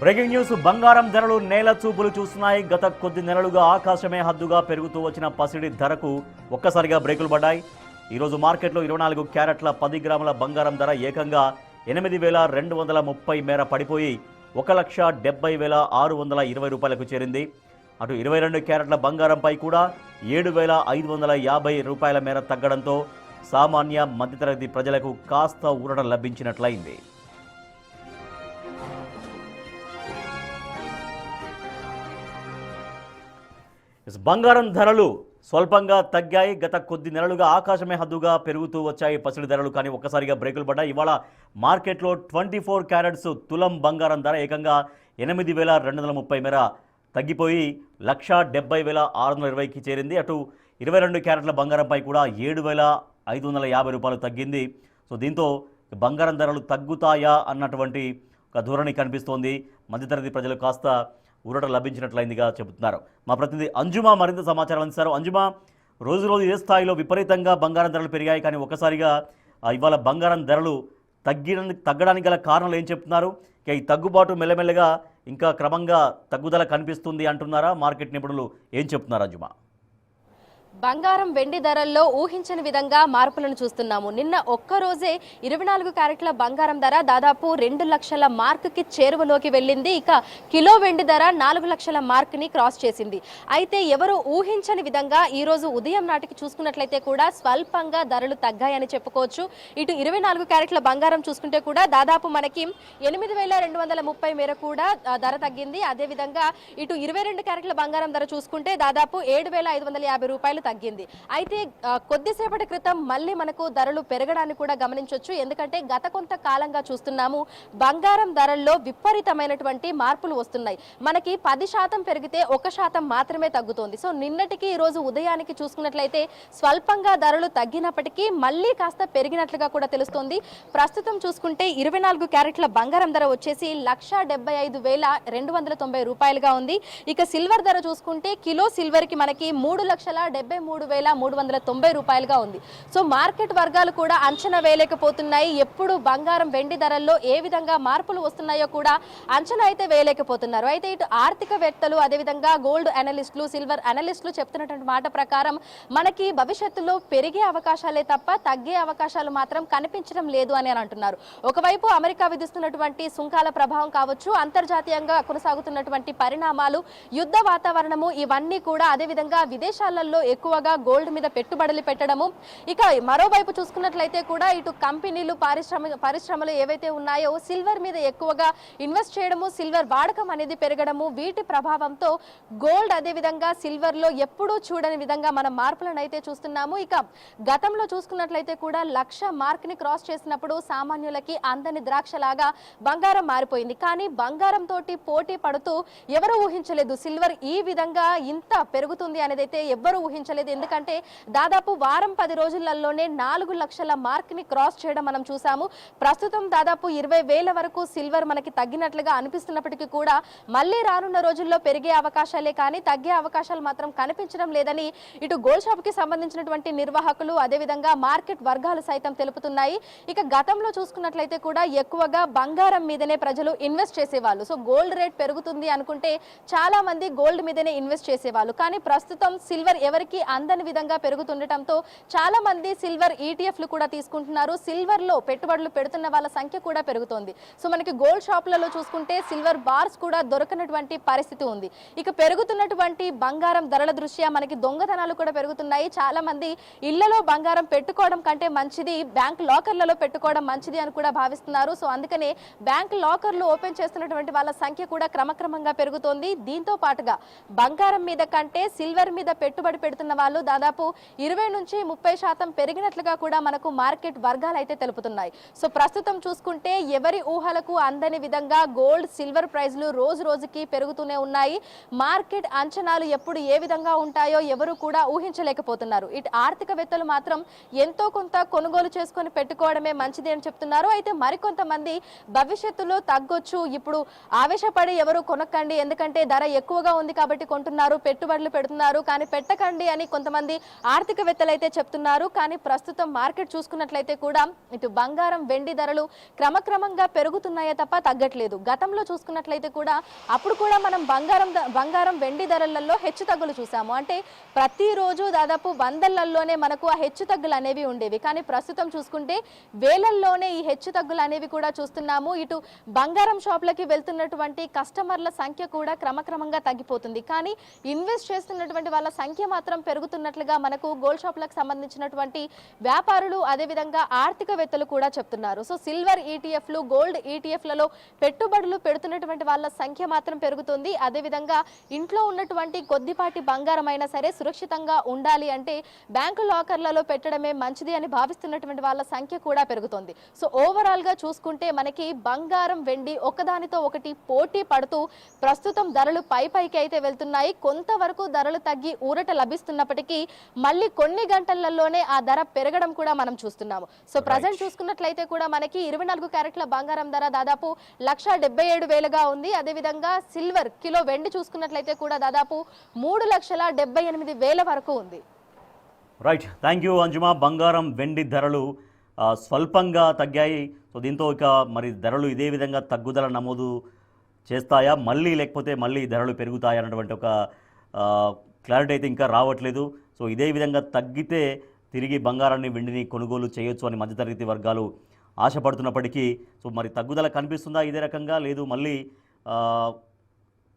Breaking news బంగారం ధరలు నేల చూపులు చూస్తున్నాయి. గత కొద్ది నెలలుగా ఆకాశమే హద్దుగా పెరుగుతూ వచ్చిన పసిడి ధరకు ఒక్కసారిగా బ్రేకులు పడ్డాయి. ఈరోజు మార్కెట్లో 24 క్యారెట్ల 10 గ్రాముల బంగారం ధర ఏకంగా 8,230 మేర పడిపోయి 1,70,620 రూపాయలకు చేరింది. అటు 22 క్యారెట్ల బంగారంపై కూడా 7,550 రూపాయల మేర తగ్గడంతో సామాన్య మధ్యతరగతి ప్రజలకు కాస్త ఊరట లభించినట్లయింది. బంగారం ధరలు స్వల్పంగా తగ్గాయి. గత కొద్ది నెలలుగా ఆకాశమే హద్దుగా పెరుగుతూ వచ్చాయి పసిడి ధరలు, కానీ ఒక్కసారిగా బ్రేకులు పడ్డాయి. ఇవాళ మార్కెట్లో 24 క్యారెట్స్ తులం బంగారం ధర ఏకంగా 8,230 మేర తగ్గిపోయి 1,70,620కి చేరింది. అటు 22 క్యారెట్ల బంగారంపై కూడా 7,550 రూపాయలు తగ్గింది. సో దీంతో బంగారం ధరలు తగ్గుతాయా అన్నటువంటి ఒక ధోరణి కనిపిస్తోంది. మధ్యతరగతి ప్రజలు కాస్త ఊరట లభించినట్లయిందిగా చెబుతున్నారు. మా ప్రతినిధి అంజుమా మరింత సమాచారం అందిస్తారు. అంజుమా, రోజు ఏ స్థాయిలో విపరీతంగా బంగారం ధరలు పెరిగాయి, కానీ ఒక్కసారిగా ఇవాళ బంగారం ధరలు తగ్గడానికి గల కారణాలు ఏం చెప్తున్నారు? ఈ తగ్గుబాటు మెల్లమెల్లగా ఇంకా క్రమంగా తగ్గుదల కనిపిస్తుంది అంటున్నారా? మార్కెట్ నిపుణులు ఏం చెప్తున్నారు అంజుమా? బంగారం వెండి ధరల్లో ఊహించని విధంగా మార్పులను చూస్తున్నాము. నిన్న ఒక్కరోజే 24 క్యారెట్ల బంగారం ధర దాదాపు 2 లక్షల మార్కుకి చేరువలోకి వెళ్ళింది. ఇక కిలో వెండి ధర 4 లక్షల మార్క్ని క్రాస్ చేసింది. అయితే ఎవరు ఊహించని విధంగా ఈరోజు ఉదయం నాటికి చూసుకున్నట్లయితే కూడా స్వల్పంగా ధరలు తగ్గాయని చెప్పుకోవచ్చు. ఇటు 24 క్యారెట్ల బంగారం చూసుకుంటే కూడా దాదాపు మనకి 8,230 మేర కూడా ధర తగ్గింది. అదేవిధంగా ఇటు 22 క్యారెట్ల బంగారం ధర చూసుకుంటే దాదాపు 7,550 రూపాయలు తగ్గింది. అయితే కొద్దిసేపటి క్రితం మళ్ళీ మనకు ధరలు పెరగడాన్ని కూడా గమనించవచ్చు. ఎందుకంటే గత కొంత కాలంగా చూస్తున్నాము బంగారం ధరల్లో విపరీతమైనటువంటి మార్పులు వస్తున్నాయి. మనకి 10% పెరిగితే 1% మాత్రమే తగ్గుతోంది. సో నిన్నటికి ఈ రోజు ఉదయానికి చూసుకున్నట్లయితే స్వల్పంగా ధరలు తగ్గినప్పటికీ మళ్ళీ కాస్త పెరిగినట్లుగా కూడా తెలుస్తోంది. ప్రస్తుతం చూసుకుంటే 24 క్యారెట్ల బంగారం ధర వచ్చేసి 1,75,290 రూపాయలుగా ఉంది. ఇక సిల్వర్ ధర చూసుకుంటే కిలో సిల్వర్ కి మనకి 3,73,390 రూపాయలుగా ఉంది. సో మార్కెట్ వర్గాలు కూడా అంచనా వేయలేకపోతున్నాయి. ఎప్పుడు బంగారం వెండి ధరల్లో ఏ విధంగా మార్పులు వస్తున్నాయో కూడా అంచనా అయితే వేయలేకపోతున్నారు. అయితే ఇటు ఆర్థికవేత్తలు అదేవిధంగా గోల్డ్ అనలిస్టులు సిల్వర్ అనలిస్టులు చెప్తున్నటువంటి మాట ప్రకారం మనకి భవిష్యత్తులో పెరిగే అవకాశాలే తప్ప తగ్గే అవకాశాలు మాత్రం కనిపించడం లేదు అని అంటున్నారు. ఒకవైపు అమెరికా విధిస్తున్నటువంటి సుంకాల ప్రభావం కావచ్చు, అంతర్జాతీయంగా కొనసాగుతున్నటువంటి పరిణామాలు, యుద్ధ వాతావరణము, ఇవన్నీ కూడా అదేవిధంగా విదేశాలలో ఎక్కువగా గోల్డ్ మీద పెట్టుబడులు పెట్టడము, ఇక మరోవైపు చూసుకున్నట్లయితే కూడా ఇటు కంపెనీలు పరిశ్రమలు ఏవైతే ఉన్నాయో సిల్వర్ మీద ఎక్కువగా ఇన్వెస్ట్ చేయడము, సిల్వర్ వాడకం అనేది పెరగడము, వీటి ప్రభావంతో గోల్డ్ అదేవిధంగా సిల్వర్ లో ఎప్పుడూ చూడని విధంగా మనం మార్పులను అయితే చూస్తున్నాము. ఇక గతంలో చూసుకున్నట్లయితే కూడా 1,00,000 మార్క్ ని క్రాస్ చేసినప్పుడు సామాన్యులకి అందని ద్రాక్షలాగా బంగారం మారిపోయింది. కానీ బంగారం తోటి పోటీ పడుతూ ఎవరు ఊహించలేదు సిల్వర్ ఈ విధంగా ఇంత పెరుగుతుంది అనేది అయితే ఎవ్వరూ ఊహించలేదు. ఎందుకంటే దాదాపు వారం 10 రోజులలోనే 4 లక్షల మార్క్ ని క్రాస్ చేయడం మనం చూసాము. ప్రస్తుతం దాదాపు 20,000 వరకు సిల్వర్ మనకి తగ్గినట్లుగా అనిపిస్తున్నప్పటికీ కూడా మళ్ళీ రానున్న రోజుల్లో పెరిగే అవకాశాలే కానీ తగ్గే అవకాశాలు మాత్రం కనిపించడం లేదని ఇటు గోల్డ్ షాప్ కి సంబంధించినటువంటి నిర్వాహకులు అదేవిధంగా మార్కెట్ వర్గాలు సైతం తెలుపుతున్నాయి. ఇక గతంలో చూసుకున్నట్లయితే కూడా ఎక్కువగా బంగారం మీదనే ప్రజలు ఇన్వెస్ట్ చేసేవాళ్ళు. సో గోల్డ్ రేట్ పెరుగుతుంది అనుకుంటే చాలా మంది గోల్డ్ మీదనే ఇన్వెస్ట్ చేసేవాళ్ళు. కానీ ప్రస్తుతం సిల్వర్ ఎవరికి అందని విధంగా పెరుగుతుండటంతో చాలా మంది సిల్వర్ ఈటీఎఫ్లు కూడా తీసుకుంటున్నారు. సిల్వర్ లో పెట్టుబడులు పెడుతున్న వాళ్ళ సంఖ్య కూడా పెరుగుతోంది. సో మనకి గోల్డ్ షాప్లలో చూసుకుంటే సిల్వర్ బార్స్ కూడా దొరకనటువంటి పరిస్థితి ఉంది. ఇక పెరుగుతున్నటువంటి బంగారం ధరల దృష్ట్యా మనకి దొంగతనాలు కూడా పెరుగుతున్నాయి. చాలా మంది ఇళ్లలో బంగారం పెట్టుకోవడం కంటే మంచిది బ్యాంక్ లాకర్లలో పెట్టుకోవడం మంచిది అని కూడా భావిస్తున్నారు. సో అందుకనే బ్యాంక్ లాకర్లు ఓపెన్ చేస్తున్నటువంటి వాళ్ళ సంఖ్య కూడా క్రమక్రమంగా పెరుగుతోంది. దీంతో పాటుగా బంగారం మీద కంటే సిల్వర్ మీద పెట్టుబడి పెడుతున్న వాళ్ళు దాదాపు 20 నుంచి 30% పెరిగినట్లుగా కూడా మనకు మార్కెట్ వర్గాలు అయితే తెలుపుతున్నాయి. సో ప్రస్తుతం చూసుకుంటే ఎవరి ఊహలకు అందని విధంగా గోల్డ్ సిల్వర్ ప్రైజ్లు రోజు రోజుకి పెరుగుతూనే ఉన్నాయి. మార్కెట్ అంచనాలు ఎప్పుడు ఏ విధంగా ఉంటాయో ఎవరు కూడా ఊహించలేకపోతున్నారు. ఇటు ఆర్థికవేత్తలు మాత్రం ఎంతో కొంత కొనుగోలు చేసుకొని పెట్టుకోవడమే మంచిది అని చెప్తున్నారు. అయితే మరికొంతమంది భవిష్యత్తులో తగ్గొచ్చు, ఇప్పుడు ఆవేశపడి ఎవరు కొనకండి, ఎందుకంటే ధర ఎక్కువగా ఉంది కాబట్టి కొంటున్నారు, పెట్టుబడులు పెడుతున్నారు, కానీ పెట్టకండి అని కొంతమంది ఆర్థికవేత్తలు అయితే చెప్తున్నారు. కానీ ప్రస్తుతం మార్కెట్ చూసుకున్నట్లయితే కూడా ఇటు బంగారం వెండి ధరలు క్రమక్రమంగా పెరుగుతున్నాయే తప్ప తగ్గట్లేదు. గతంలో చూసుకున్నట్లయితే కూడా అప్పుడు కూడా మనం బంగారం వెండి ధరలలో హెచ్చు తగ్గులు చూసాము. అంటే ప్రతిరోజు దాదాపు వందలల్లోనే మనకు ఆ హెచ్చు తగ్గులు అనేవి ఉండేవి. కానీ ప్రస్తుతం చూసుకుంటే వేలల్లోనే ఈ హెచ్చు తగ్గులు అనేవి కూడా చూస్తున్నాము. ఇటు బంగారం షాపులకి వెళ్తున్నటువంటి కస్టమర్ల సంఖ్య కూడా క్రమక్రమంగా తగ్గిపోతుంది. కానీ ఇన్వెస్ట్ చేస్తున్నటువంటి వాళ్ళ సంఖ్య మాత్రం పెరుగుతున్నట్లుగా మనకు గోల్డ్ షాపులకు సంబంధించినటువంటి వ్యాపారులు అదేవిధంగా ఆర్థికవేత్తలు కూడా చెప్తున్నారు. సో సిల్వర్ ఈటీఎఫ్లు గోల్డ్ ఈటీఎఫ్లలో పెట్టుబడులు పెడుతున్నటువంటి వాళ్ళ సంఖ్య మాత్రం పెరుగుతుంది. అదేవిధంగా ఇంట్లో ఉన్నటువంటి కొద్దిపాటి బంగారం అయినా సరే సురక్షితంగా ఉండాలి అంటే బ్యాంకు లాకర్లలో పెట్టడమే మంచిది అని భావిస్తున్నటువంటి వాళ్ళ సంఖ్య కూడా పెరుగుతుంది. సో ఓవరాల్ గా చూసుకుంటే మనకి బంగారం వెండి ఒకదానితో ఒకటి పోటీ పడుతూ ప్రస్తుతం ధరలు పైకి అయితే వెళ్తున్నాయి. కొంతవరకు ధరలు తగ్గి ఊరట లభిస్తున్నప్పటికీ మళ్ళీ కొన్ని గంటలలోనే ఆ ధర పెరగడం కూడా మనం చూస్తున్నాము. సో ప్రజెంట్ చూసుకున్నట్లయితే కూడా మనకి 24 క్యారెట్ల బంగారం ధర దాదాపు 1,77,000గా ఉంది. అదేవిధంగా సిల్వర్ కిలో వెండి చూసుకున్నట్లయితే కూడా దాదాపు 3,78,000 వరకు ఉంది. రైట్, థ్యాంక్ యూ అంజుమా. బంగారం వెండి ధరలు స్వల్పంగా తగ్గాయి. సో దీంతో ఇక మరి ధరలు ఇదే విధంగా తగ్గుదల నమోదు చేస్తాయా మళ్ళీ, లేకపోతే మళ్ళీ ధరలు పెరుగుతాయా అన్నటువంటి ఒక క్లారిటీ అయితే ఇంకా రావట్లేదు. సో ఇదే విధంగా తగ్గితే తిరిగి బంగారాన్ని వెండిని కొనుగోలు చేయొచ్చు అని మధ్యతరగతి వర్గాలు ఆశపడుతున్నప్పటికీ సో మరి తగ్గుదల కనిపిస్తుందా ఇదే రకంగా, లేదు మళ్ళీ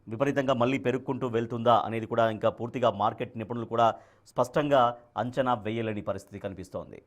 విపరీతంగా మళ్ళీ పెరుగుకుంటూ వెళ్తుందా అనేది కూడా ఇంకా పూర్తిగా మార్కెట్ నిపుణులు కూడా స్పష్టంగా అంచనా వేయలేని పరిస్థితి కనిపిస్తోంది.